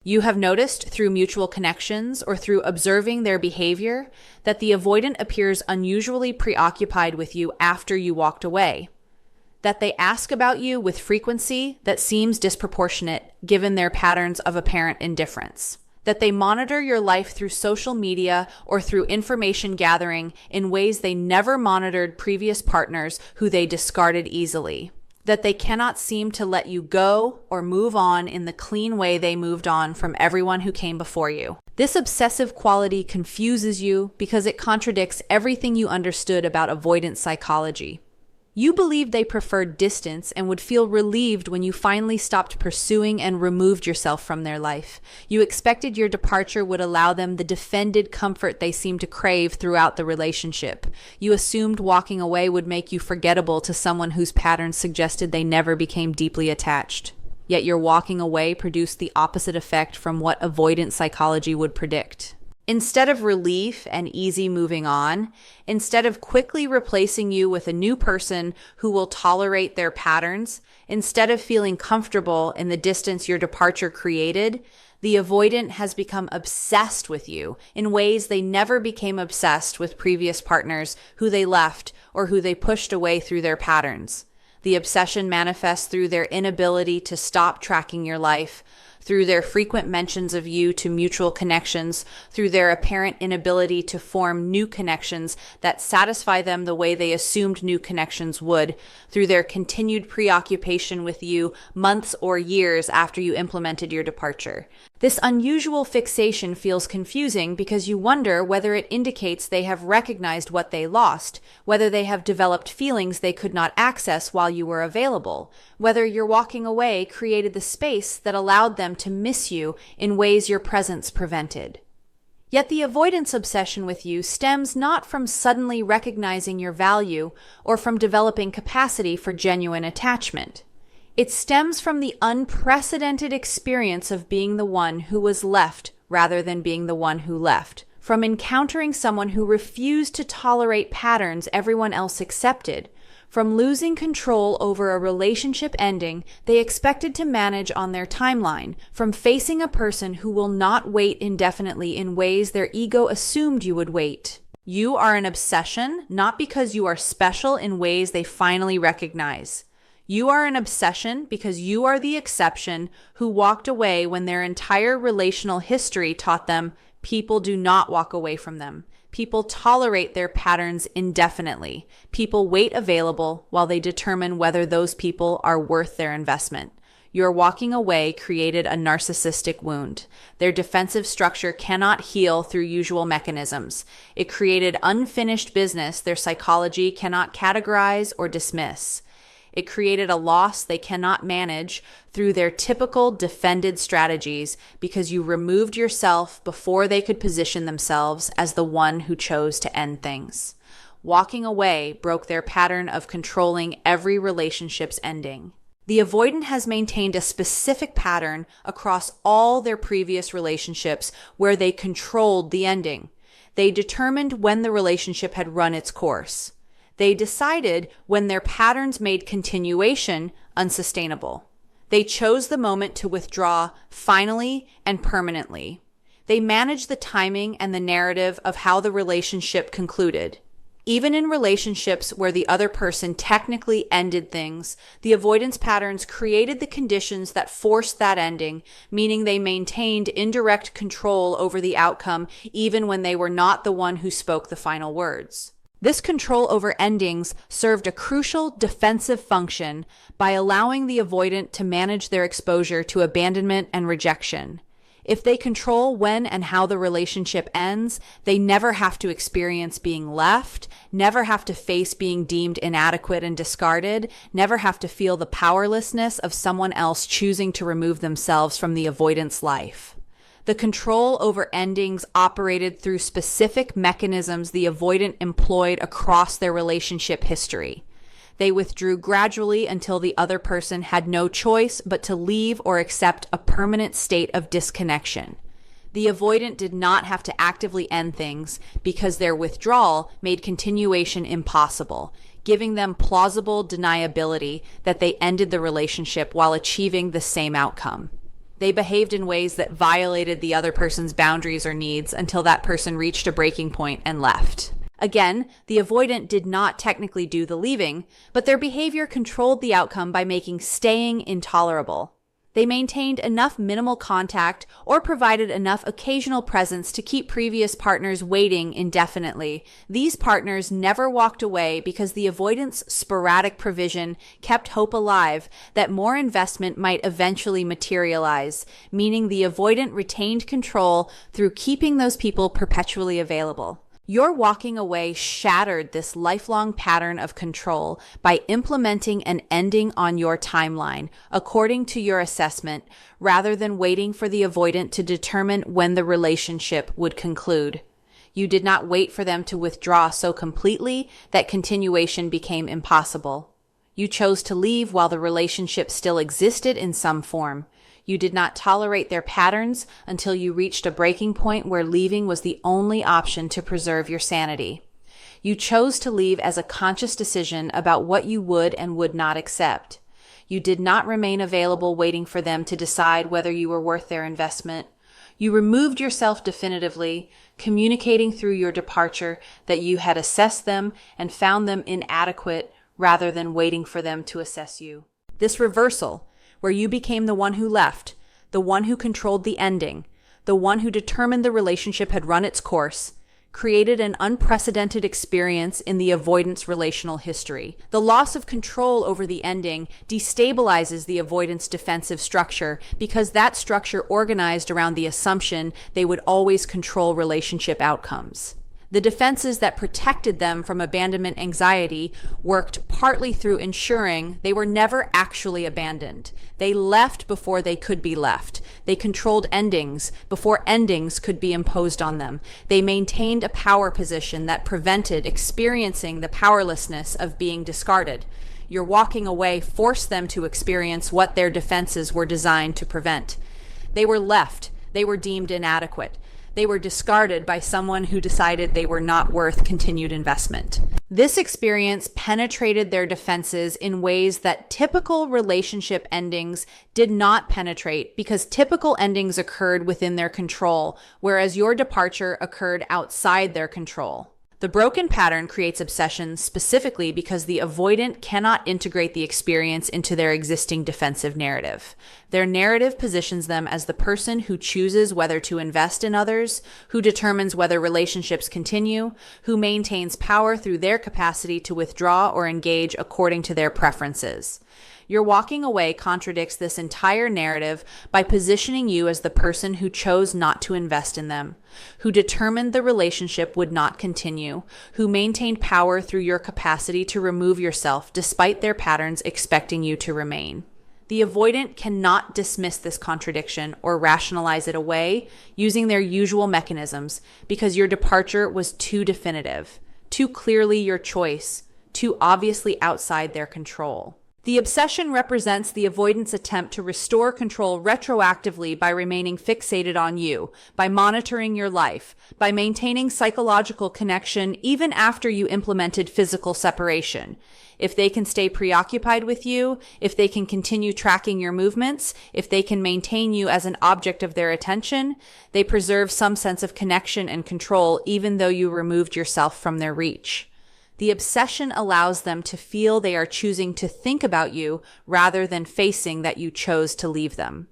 You have noticed through mutual connections or through observing their behavior that the avoidant appears unusually preoccupied with you after you walked away, that they ask about you with frequency that seems disproportionate given their patterns of apparent indifference, that they monitor your life through social media or through information gathering in ways they never monitored previous partners who they discarded easily, that they cannot seem to let you go or move on in the clean way they moved on from everyone who came before you. This obsessive quality confuses you because it contradicts everything you understood about avoidant psychology. You believed they preferred distance and would feel relieved when you finally stopped pursuing and removed yourself from their life. You expected your departure would allow them the defended comfort they seemed to crave throughout the relationship. You assumed walking away would make you forgettable to someone whose patterns suggested they never became deeply attached. Yet your walking away produced the opposite effect from what avoidant psychology would predict. Instead of relief and easy moving on, instead of quickly replacing you with a new person who will tolerate their patterns, instead of feeling comfortable in the distance your departure created, the avoidant has become obsessed with you in ways they never became obsessed with previous partners who they left or who they pushed away through their patterns. The obsession manifests through their inability to stop tracking your life, through their frequent mentions of you to mutual connections, through their apparent inability to form new connections that satisfy them the way they assumed new connections would, through their continued preoccupation with you months or years after you implemented your departure. This unusual fixation feels confusing because you wonder whether it indicates they have recognized what they lost, whether they have developed feelings they could not access while you were available, whether your walking away created the space that allowed them to miss you in ways your presence prevented. Yet the avoidance obsession with you stems not from suddenly recognizing your value or from developing capacity for genuine attachment. It stems from the unprecedented experience of being the one who was left rather than being the one who left, from encountering someone who refused to tolerate patterns everyone else accepted, from losing control over a relationship ending they expected to manage on their timeline, from facing a person who will not wait indefinitely in ways their ego assumed you would wait. You are an obsession, not because you are special in ways they finally recognize. You are an obsession because you are the exception who walked away when their entire relational history taught them people do not walk away from them. People tolerate their patterns indefinitely. People wait available while they determine whether those people are worth their investment. Your walking away created a narcissistic wound. Their defensive structure cannot heal through usual mechanisms. It created unfinished business their psychology cannot categorize or dismiss. It created a loss they cannot manage through their typical defended strategies because you removed yourself before they could position themselves as the one who chose to end things. Walking away broke their pattern of controlling every relationship's ending. The avoidant has maintained a specific pattern across all their previous relationships where they controlled the ending. They determined when the relationship had run its course. They decided when their patterns made continuation unsustainable. They chose the moment to withdraw finally and permanently. They managed the timing and the narrative of how the relationship concluded. Even in relationships where the other person technically ended things, the avoidance patterns created the conditions that forced that ending, meaning they maintained indirect control over the outcome even when they were not the one who spoke the final words. This control over endings served a crucial defensive function by allowing the avoidant to manage their exposure to abandonment and rejection. If they control when and how the relationship ends, they never have to experience being left, never have to face being deemed inadequate and discarded, never have to feel the powerlessness of someone else choosing to remove themselves from the avoidant's life. The control over endings operated through specific mechanisms the avoidant employed across their relationship history. They withdrew gradually until the other person had no choice but to leave or accept a permanent state of disconnection. The avoidant did not have to actively end things because their withdrawal made continuation impossible, giving them plausible deniability that they ended the relationship while achieving the same outcome. They behaved in ways that violated the other person's boundaries or needs until that person reached a breaking point and left. Again, the avoidant did not technically do the leaving, but their behavior controlled the outcome by making staying intolerable. They maintained enough minimal contact or provided enough occasional presence to keep previous partners waiting indefinitely. These partners never walked away because the avoidant's sporadic provision kept hope alive that more investment might eventually materialize, meaning the avoidant retained control through keeping those people perpetually available. Your walking away shattered this lifelong pattern of control by implementing an ending on your timeline, according to your assessment, rather than waiting for the avoidant to determine when the relationship would conclude. You did not wait for them to withdraw so completely that continuation became impossible. You chose to leave while the relationship still existed in some form. You did not tolerate their patterns until you reached a breaking point where leaving was the only option to preserve your sanity. You chose to leave as a conscious decision about what you would and would not accept. You did not remain available waiting for them to decide whether you were worth their investment. You removed yourself definitively, communicating through your departure that you had assessed them and found them inadequate rather than waiting for them to assess you. This reversal, where you became the one who left, the one who controlled the ending, the one who determined the relationship had run its course, created an unprecedented experience in the avoidance relational history. The loss of control over the ending destabilizes the avoidance defensive structure because that structure organized around the assumption they would always control relationship outcomes. The defenses that protected them from abandonment anxiety worked partly through ensuring they were never actually abandoned. They left before they could be left. They controlled endings before endings could be imposed on them. They maintained a power position that prevented experiencing the powerlessness of being discarded. Your walking away forced them to experience what their defenses were designed to prevent. They were left. They were deemed inadequate. They were discarded by someone who decided they were not worth continued investment. This experience penetrated their defenses in ways that typical relationship endings did not penetrate because typical endings occurred within their control, whereas your departure occurred outside their control. The broken pattern creates obsession specifically because the avoidant cannot integrate the experience into their existing defensive narrative. Their narrative positions them as the person who chooses whether to invest in others, who determines whether relationships continue, who maintains power through their capacity to withdraw or engage according to their preferences. Your walking away contradicts this entire narrative by positioning you as the person who chose not to invest in them, who determined the relationship would not continue, who maintained power through your capacity to remove yourself despite their patterns expecting you to remain. The avoidant cannot dismiss this contradiction or rationalize it away using their usual mechanisms because your departure was too definitive, too clearly your choice, too obviously outside their control. The obsession represents the avoidant's attempt to restore control retroactively by remaining fixated on you, by monitoring your life, by maintaining psychological connection even after you implemented physical separation. If they can stay preoccupied with you, if they can continue tracking your movements, if they can maintain you as an object of their attention, they preserve some sense of connection and control even though you removed yourself from their reach. The obsession allows them to feel they are choosing to think about you rather than facing that you chose to leave them.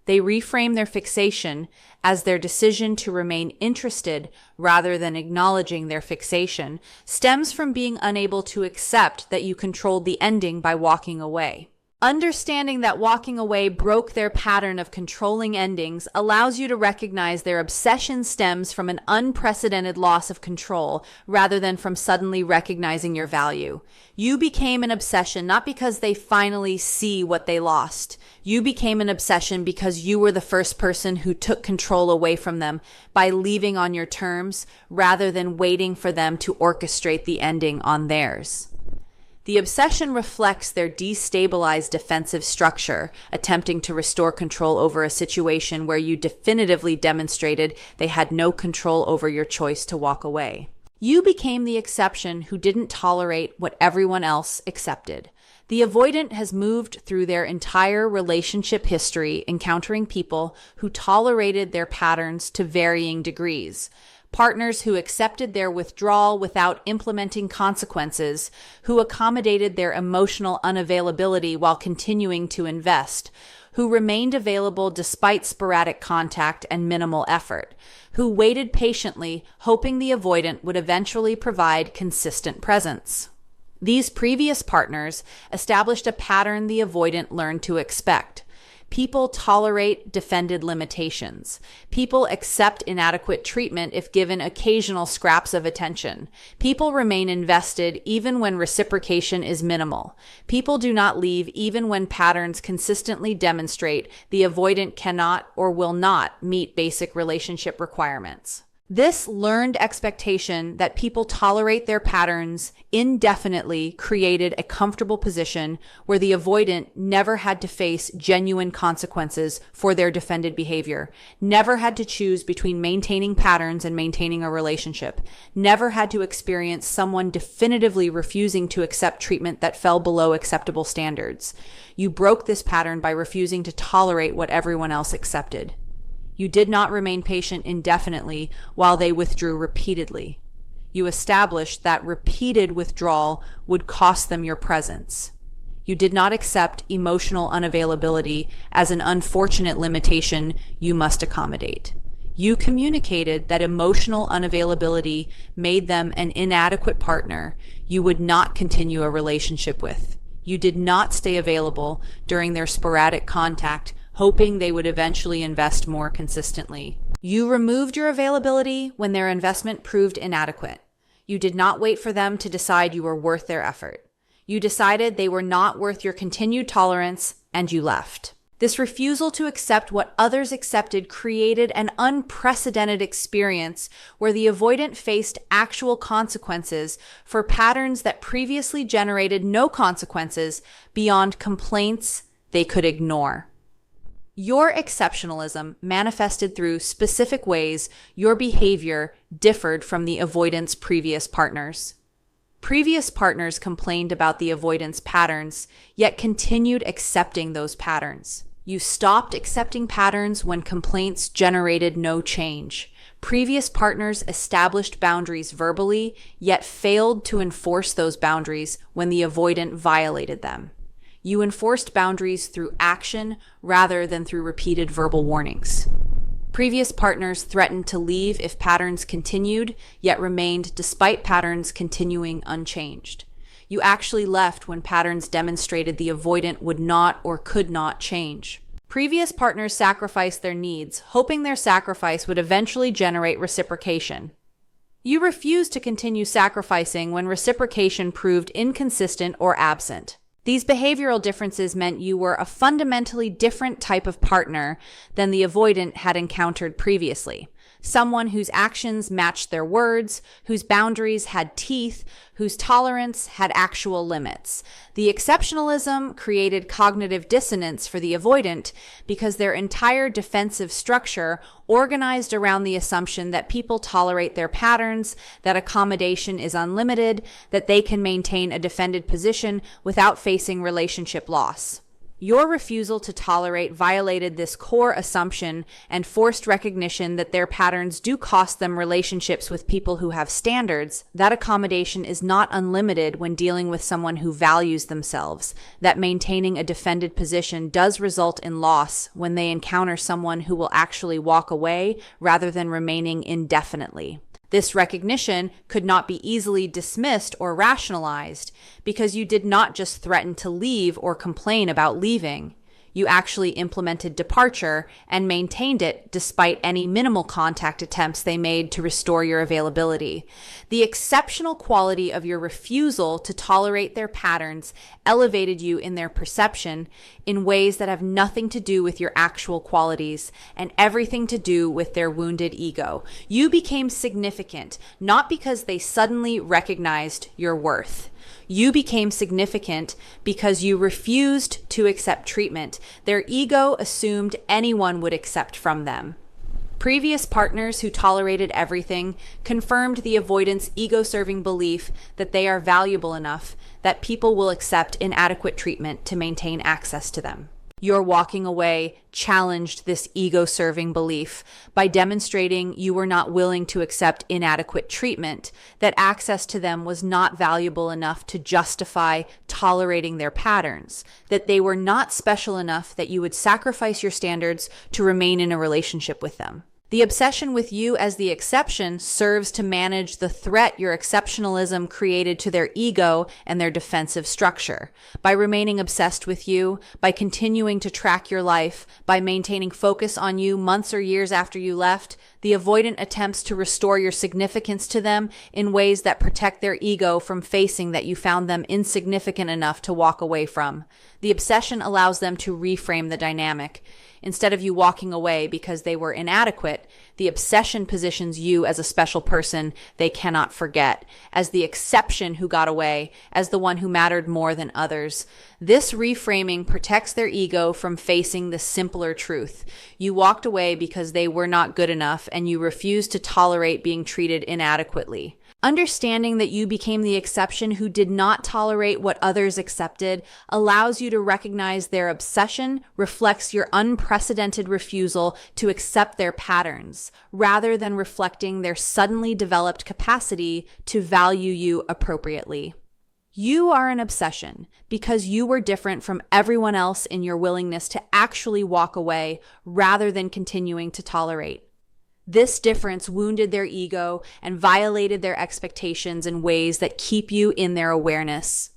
They reframe their fixation as their decision to remain interested rather than acknowledging their fixation stems from being unable to accept that you controlled the ending by walking away. Understanding that walking away broke their pattern of controlling endings allows you to recognize their obsession stems from an unprecedented loss of control rather than from suddenly recognizing your value. You became an obsession not because they finally see what they lost. You became an obsession because you were the first person who took control away from them by leaving on your terms rather than waiting for them to orchestrate the ending on theirs. The obsession reflects their destabilized defensive structure, attempting to restore control over a situation where you definitively demonstrated they had no control over your choice to walk away. You became the exception who didn't tolerate what everyone else accepted. The avoidant has moved through their entire relationship history encountering people who tolerated their patterns to varying degrees. Partners who accepted their withdrawal without implementing consequences, who accommodated their emotional unavailability while continuing to invest, who remained available despite sporadic contact and minimal effort, who waited patiently, hoping the avoidant would eventually provide consistent presence. These previous partners established a pattern the avoidant learned to expect. People tolerate defended limitations. People accept inadequate treatment if given occasional scraps of attention. People remain invested even when reciprocation is minimal. People do not leave even when patterns consistently demonstrate the avoidant cannot or will not meet basic relationship requirements. This learned expectation that people tolerate their patterns indefinitely created a comfortable position where the avoidant never had to face genuine consequences for their defended behavior, never had to choose between maintaining patterns and maintaining a relationship, never had to experience someone definitively refusing to accept treatment that fell below acceptable standards. You broke this pattern by refusing to tolerate what everyone else accepted. You did not remain patient indefinitely while they withdrew repeatedly. You established that repeated withdrawal would cost them your presence. You did not accept emotional unavailability as an unfortunate limitation you must accommodate. You communicated that emotional unavailability made them an inadequate partner you would not continue a relationship with. You did not stay available during their sporadic contact, hoping they would eventually invest more consistently. You removed your availability when their investment proved inadequate. You did not wait for them to decide you were worth their effort. You decided they were not worth your continued tolerance, and you left. This refusal to accept what others accepted created an unprecedented experience where the avoidant faced actual consequences for patterns that previously generated no consequences beyond complaints they could ignore. Your exceptionalism manifested through specific ways your behavior differed from the avoidant's previous partners. Previous partners complained about the avoidance patterns, yet continued accepting those patterns. You stopped accepting patterns when complaints generated no change. Previous partners established boundaries verbally, yet failed to enforce those boundaries when the avoidant violated them. You enforced boundaries through action rather than through repeated verbal warnings. Previous partners threatened to leave if patterns continued, yet remained despite patterns continuing unchanged. You actually left when patterns demonstrated the avoidant would not or could not change. Previous partners sacrificed their needs, hoping their sacrifice would eventually generate reciprocation. You refused to continue sacrificing when reciprocation proved inconsistent or absent. These behavioral differences meant you were a fundamentally different type of partner than the avoidant had encountered previously. Someone whose actions matched their words, whose boundaries had teeth, whose tolerance had actual limits. The exceptionalism created cognitive dissonance for the avoidant because their entire defensive structure organized around the assumption that people tolerate their patterns, that accommodation is unlimited, that they can maintain a defended position without facing relationship loss. Your refusal to tolerate violated this core assumption and forced recognition that their patterns do cost them relationships with people who have standards, that accommodation is not unlimited when dealing with someone who values themselves, that maintaining a defended position does result in loss when they encounter someone who will actually walk away rather than remaining indefinitely. This recognition could not be easily dismissed or rationalized because you did not just threaten to leave or complain about leaving. You actually implemented departure and maintained it despite any minimal contact attempts they made to restore your availability. The exceptional quality of your refusal to tolerate their patterns elevated you in their perception in ways that have nothing to do with your actual qualities and everything to do with their wounded ego. You became significant, not because they suddenly recognized your worth. You became significant because you refused to accept treatment their ego assumed anyone would accept from them. Previous partners who tolerated everything confirmed the avoidant's ego-serving belief that they are valuable enough that people will accept inadequate treatment to maintain access to them. Your walking away challenged this ego-serving belief by demonstrating you were not willing to accept inadequate treatment, that access to them was not valuable enough to justify tolerating their patterns, that they were not special enough that you would sacrifice your standards to remain in a relationship with them. The obsession with you as the exception serves to manage the threat your exceptionalism created to their ego and their defensive structure. By remaining obsessed with you, by continuing to track your life, by maintaining focus on you months or years after you left, the avoidant attempts to restore your significance to them in ways that protect their ego from facing that you found them insignificant enough to walk away from. The obsession allows them to reframe the dynamic. Instead of you walking away because they were inadequate, the obsession positions you as a special person they cannot forget, as the exception who got away, as the one who mattered more than others. This reframing protects their ego from facing the simpler truth. You walked away because they were not good enough, and you refused to tolerate being treated inadequately. Understanding that you became the exception who did not tolerate what others accepted allows you to recognize their obsession reflects your unprecedented refusal to accept their patterns, rather than reflecting their suddenly developed capacity to value you appropriately. You are an obsession because you were different from everyone else in your willingness to actually walk away rather than continuing to tolerate. This difference wounded their ego and violated their expectations in ways that keep you in their awareness.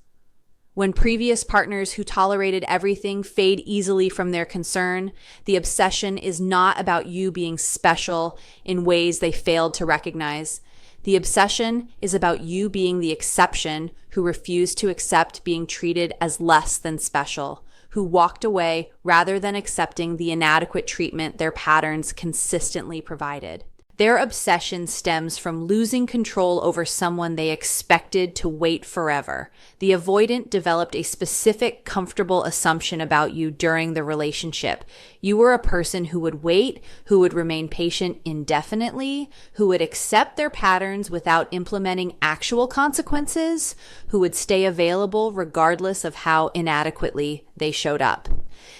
When previous partners who tolerated everything fade easily from their concern, the obsession is not about you being special in ways they failed to recognize. The obsession is about you being the exception who refused to accept being treated as less than special, who walked away rather than accepting the inadequate treatment their patterns consistently provided. Their obsession stems from losing control over someone they expected to wait forever. The avoidant developed a specific, comfortable assumption about you during the relationship. You were a person who would wait, who would remain patient indefinitely, who would accept their patterns without implementing actual consequences, who would stay available regardless of how inadequately they showed up.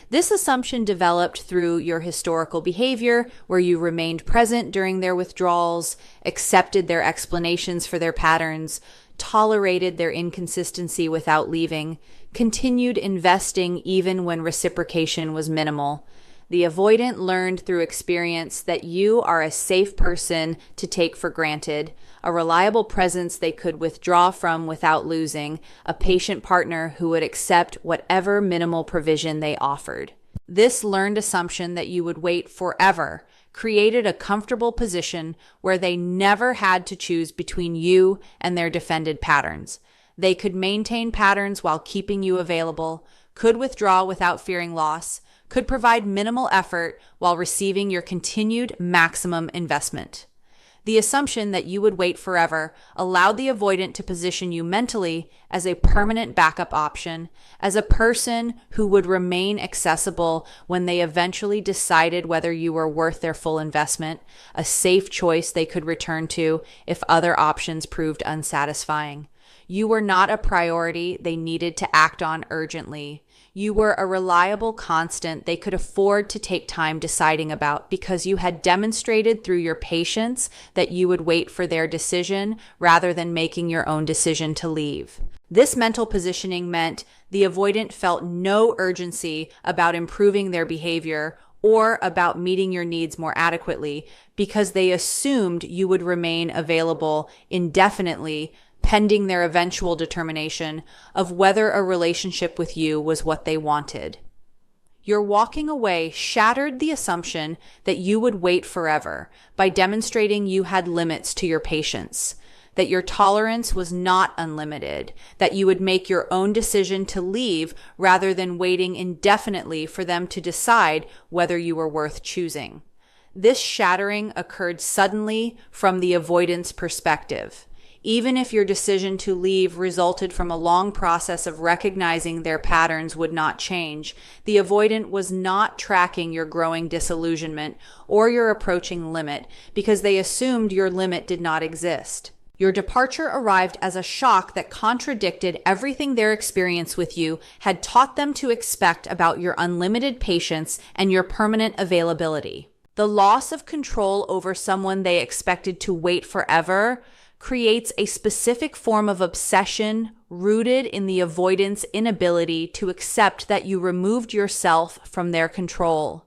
This assumption developed through your historical behavior, where you remained present during their withdrawals, accepted their explanations for their patterns, tolerated their inconsistency without leaving, continued investing even when reciprocation was minimal. The avoidant learned through experience that you are a safe person to take for granted, a reliable presence they could withdraw from without losing, a patient partner who would accept whatever minimal provision they offered. This learned assumption that you would wait forever created a comfortable position where they never had to choose between you and their defended patterns. They could maintain patterns while keeping you available, could withdraw without fearing loss, could provide minimal effort while receiving your continued maximum investment. The assumption that you would wait forever allowed the avoidant to position you mentally as a permanent backup option, as a person who would remain accessible when they eventually decided whether you were worth their full investment, a safe choice they could return to if other options proved unsatisfying. You were not a priority they needed to act on urgently. You were a reliable constant they could afford to take time deciding about because you had demonstrated through your patience that you would wait for their decision rather than making your own decision to leave. This mental positioning meant the avoidant felt no urgency about improving their behavior or about meeting your needs more adequately because they assumed you would remain available indefinitely, pending their eventual determination of whether a relationship with you was what they wanted. Your walking away shattered the assumption that you would wait forever by demonstrating you had limits to your patience, that your tolerance was not unlimited, that you would make your own decision to leave rather than waiting indefinitely for them to decide whether you were worth choosing. This shattering occurred suddenly from the avoidance perspective. Even if your decision to leave resulted from a long process of recognizing their patterns would not change, the avoidant was not tracking your growing disillusionment or your approaching limit because they assumed your limit did not exist. Your departure arrived as a shock that contradicted everything their experience with you had taught them to expect about your unlimited patience and your permanent availability. The loss of control over someone they expected to wait forever creates a specific form of obsession rooted in the avoidant's inability to accept that you removed yourself from their control.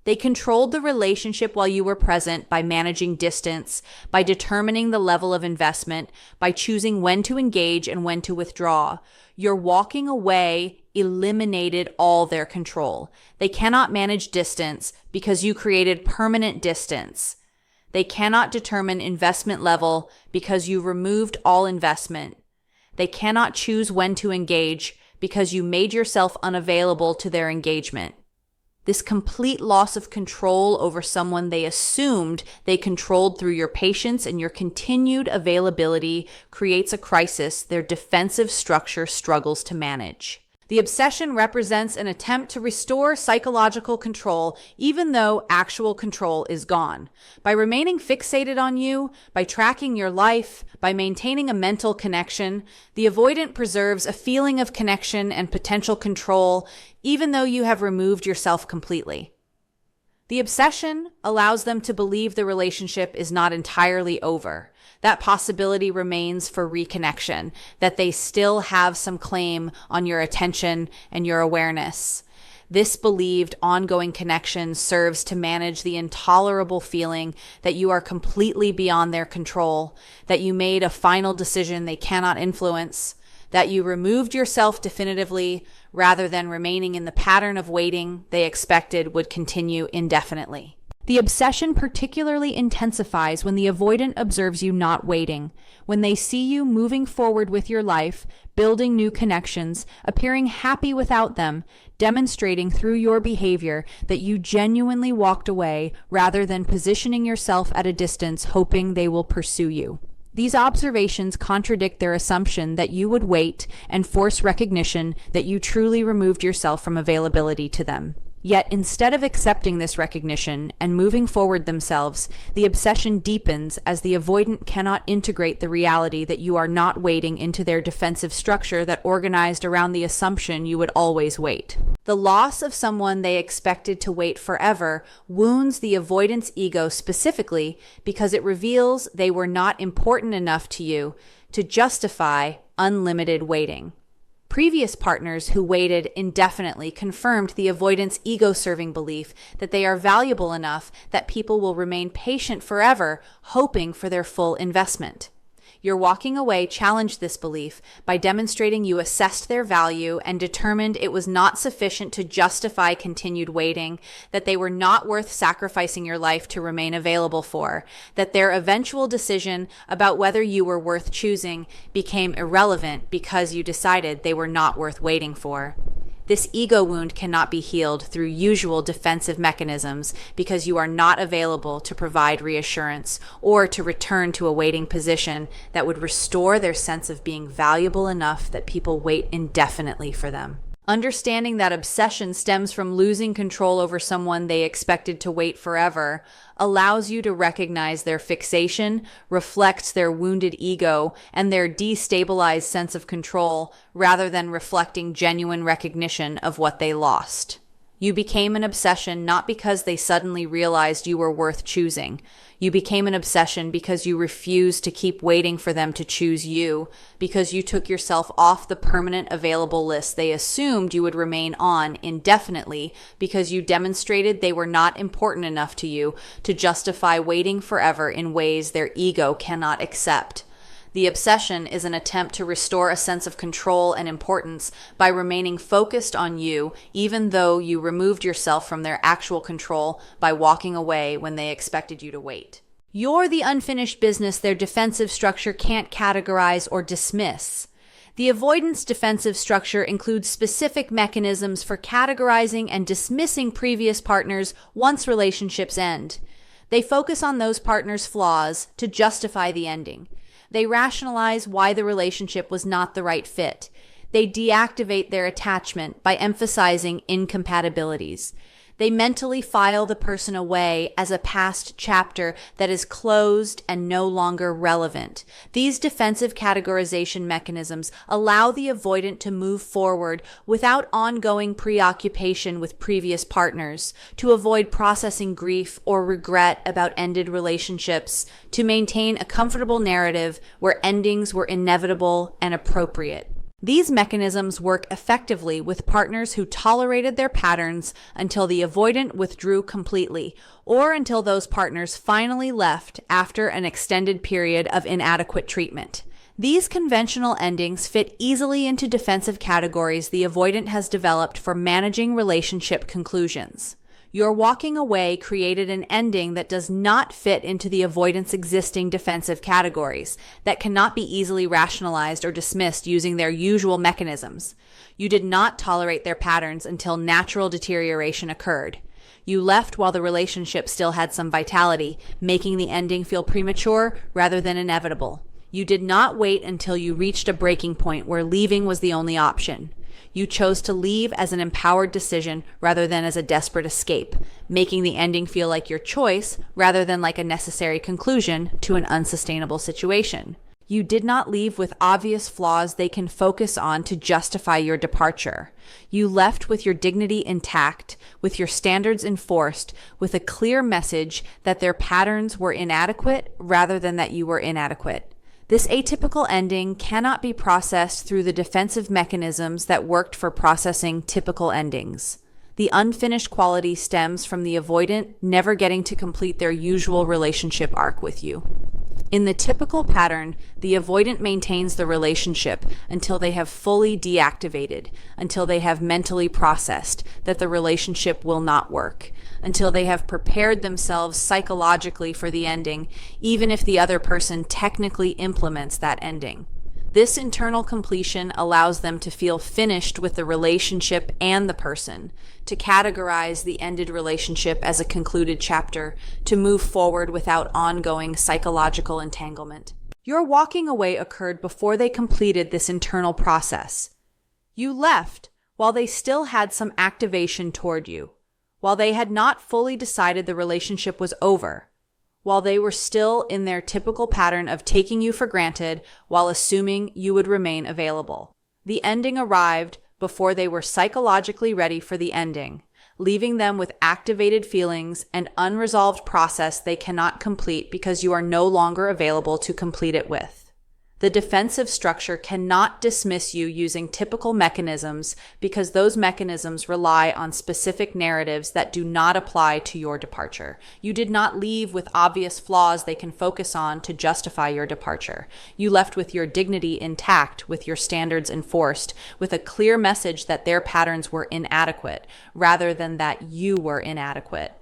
They controlled the relationship while you were present by managing distance, by determining the level of investment, by choosing when to engage and when to withdraw. Your walking away eliminated all their control. They cannot manage distance because you created permanent distance. They cannot determine investment level because you removed all investment. They cannot choose when to engage because you made yourself unavailable to their engagement. This complete loss of control over someone they assumed they controlled through your patience and your continued availability creates a crisis their defensive structure struggles to manage. The obsession represents an attempt to restore psychological control even though actual control is gone. By remaining fixated on you, by tracking your life, by maintaining a mental connection, the avoidant preserves a feeling of connection and potential control even though you have removed yourself completely. The obsession allows them to believe the relationship is not entirely over. That possibility remains for reconnection, that they still have some claim on your attention and your awareness. This believed ongoing connection serves to manage the intolerable feeling that you are completely beyond their control, that you made a final decision they cannot influence, that you removed yourself definitively rather than remaining in the pattern of waiting they expected would continue indefinitely. The obsession particularly intensifies when the avoidant observes you not waiting, when they see you moving forward with your life, building new connections, appearing happy without them, demonstrating through your behavior that you genuinely walked away rather than positioning yourself at a distance hoping they will pursue you. These observations contradict their assumption that you would wait and force recognition that you truly removed yourself from availability to them. Yet instead of accepting this recognition and moving forward themselves, the obsession deepens as the avoidant cannot integrate the reality that you are not waiting into their defensive structure that organized around the assumption you would always wait. The loss of someone they expected to wait forever wounds the avoidant's ego specifically because it reveals they were not important enough to you to justify unlimited waiting. Previous partners who waited indefinitely confirmed the avoidant's ego-serving belief that they are valuable enough that people will remain patient forever, hoping for their full investment. Your walking away challenged this belief by demonstrating you assessed their value and determined it was not sufficient to justify continued waiting, that they were not worth sacrificing your life to remain available for, that their eventual decision about whether you were worth choosing became irrelevant because you decided they were not worth waiting for. This ego wound cannot be healed through usual defensive mechanisms because you are not available to provide reassurance or to return to a waiting position that would restore their sense of being valuable enough that people wait indefinitely for them. Understanding that obsession stems from losing control over someone they expected to wait forever allows you to recognize their fixation reflects their wounded ego and their destabilized sense of control rather than reflecting genuine recognition of what they lost. You became an obsession not because they suddenly realized you were worth choosing. You became an obsession because you refused to keep waiting for them to choose you, because you took yourself off the permanent available list they assumed you would remain on indefinitely because you demonstrated they were not important enough to you to justify waiting forever in ways their ego cannot accept. The obsession is an attempt to restore a sense of control and importance by remaining focused on you, even though you removed yourself from their actual control by walking away when they expected you to wait. You're the unfinished business their defensive structure can't categorize or dismiss. The avoidance defensive structure includes specific mechanisms for categorizing and dismissing previous partners once relationships end. They focus on those partners' flaws to justify the ending. They rationalize why the relationship was not the right fit. They deactivate their attachment by emphasizing incompatibilities. They mentally file the person away as a past chapter that is closed and no longer relevant. These defensive categorization mechanisms allow the avoidant to move forward without ongoing preoccupation with previous partners, to avoid processing grief or regret about ended relationships, to maintain a comfortable narrative where endings were inevitable and appropriate. These mechanisms work effectively with partners who tolerated their patterns until the avoidant withdrew completely, or until those partners finally left after an extended period of inadequate treatment. These conventional endings fit easily into defensive categories the avoidant has developed for managing relationship conclusions. Your walking away created an ending that does not fit into the avoidant's existing defensive categories, that cannot be easily rationalized or dismissed using their usual mechanisms. You did not tolerate their patterns until natural deterioration occurred. You left while the relationship still had some vitality, making the ending feel premature rather than inevitable. You did not wait until you reached a breaking point where leaving was the only option. You chose to leave as an empowered decision rather than as a desperate escape, making the ending feel like your choice rather than like a necessary conclusion to an unsustainable situation. You did not leave with obvious flaws they can focus on to justify your departure. You left with your dignity intact, with your standards enforced, with a clear message that their patterns were inadequate rather than that you were inadequate. This atypical ending cannot be processed through the defensive mechanisms that worked for processing typical endings. The unfinished quality stems from the avoidant never getting to complete their usual relationship arc with you. In the typical pattern, the avoidant maintains the relationship until they have fully deactivated, until they have mentally processed that the relationship will not work, until they have prepared themselves psychologically for the ending, even if the other person technically implements that ending. This internal completion allows them to feel finished with the relationship and the person, to categorize the ended relationship as a concluded chapter, to move forward without ongoing psychological entanglement. Your walking away occurred before they completed this internal process. You left while they still had some activation toward you, while they had not fully decided the relationship was over, while they were still in their typical pattern of taking you for granted while assuming you would remain available. The ending arrived before they were psychologically ready for the ending, leaving them with activated feelings and unresolved process they cannot complete because you are no longer available to complete it with. The defensive structure cannot dismiss you using typical mechanisms because those mechanisms rely on specific narratives that do not apply to your departure. You did not leave with obvious flaws they can focus on to justify your departure. You left with your dignity intact, with your standards enforced, with a clear message that their patterns were inadequate, rather than that you were inadequate.